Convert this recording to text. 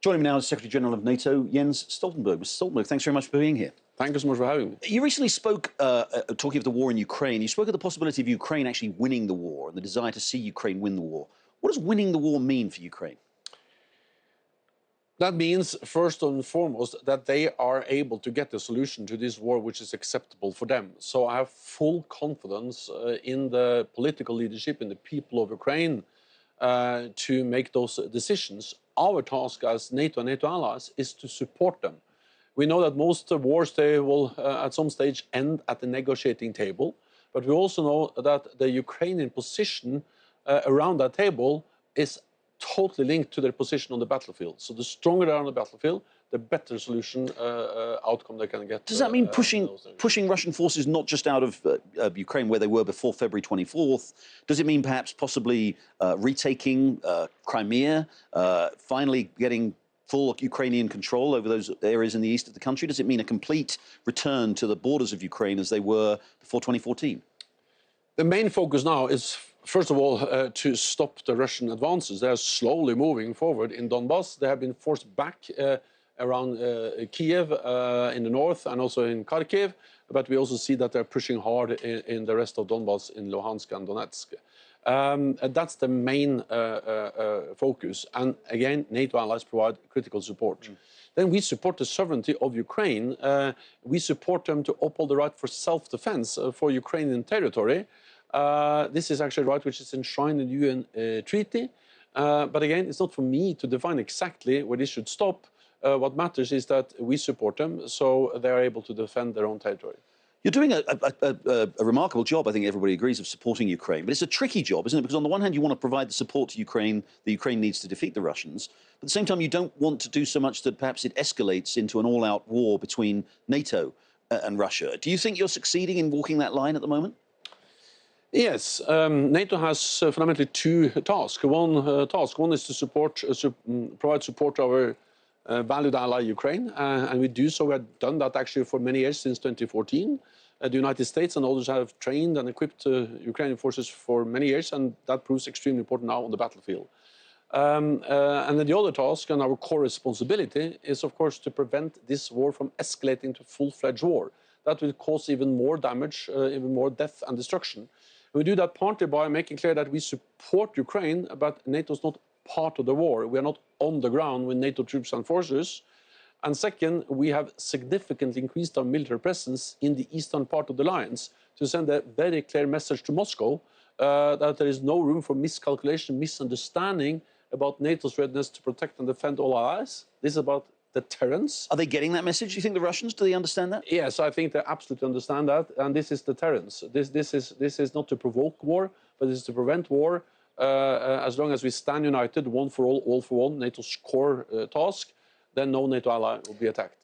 Joining me now is Secretary General of NATO, Jens Stoltenberg. Mr. Stoltenberg, thanks very much for being here. Thank you so much for having me. You recently spoke, talking of the war in Ukraine, you spoke of the possibility of Ukraine actually winning the war and the desire to see Ukraine win the war. What does winning the war mean for Ukraine? That means, first and foremost, that they are able to get a solution to this war which is acceptable for them. So I have full confidence in the political leadership, in the people of Ukraine, to make those decisions. Our task as NATO and NATO allies is to support them. We know that most wars, they will at some stage end at the negotiating table, but we also know that the Ukrainian position around that table is totally linked to their position on the battlefield. So the stronger they are on the battlefield, the better solution outcome they can get. Does that mean pushing Russian forces not just out of Ukraine, where they were before February 24th? Does it mean perhaps possibly retaking Crimea, finally getting full Ukrainian control over those areas in the east of the country? Does it mean a complete return to the borders of Ukraine as they were before 2014? The main focus now is, first of all, to stop the Russian advances. They are slowly moving forward in Donbass. They have been forced back around Kiev in the north and also in Kharkiv, but we also see that they're pushing hard in the rest of Donbass, in Luhansk and Donetsk. That's the main focus. And again, NATO allies provide critical support. Then we support the sovereignty of Ukraine. We support them to uphold the right for self-defense for Ukrainian territory. This is actually a right which is enshrined in the UN treaty. But again, it's not for me to define exactly where this should stop. What matters is that we support them so they are able to defend their own territory. You're doing a remarkable job, I think everybody agrees, of supporting Ukraine. But it's a tricky job, isn't it? Because on the one hand, you want to provide the support to Ukraine that Ukraine needs to defeat the Russians. But at the same time, you don't want to do so much that perhaps it escalates into an all-out war between NATO and Russia. Do you think you're succeeding in walking that line at the moment? Yes, NATO has fundamentally two tasks. One is to provide support to our valued ally Ukraine, and we do so. We have done that actually for many years, since 2014. The United States and others have trained and equipped Ukrainian forces for many years, and that proves extremely important now on the battlefield. And then the other task and our core responsibility is, of course, to prevent this war from escalating to full-fledged war. That will cause even more damage, even more death and destruction. We do that partly by making clear that we support Ukraine, but NATO is not part of the war. We are not on the ground with NATO troops and forces. And second, we have significantly increased our military presence in the eastern part of the alliance to send a very clear message to Moscow that there is no room for miscalculation, misunderstanding about NATO's readiness to protect and defend all allies. This is about deterrence. Are they getting that message? Do you think the Russians, do they understand that? Yes, I think they absolutely understand that. And this is deterrence. This is not to provoke war, but this is to prevent war. As long as we stand united, one for all for one, NATO's core task, then no NATO ally will be attacked.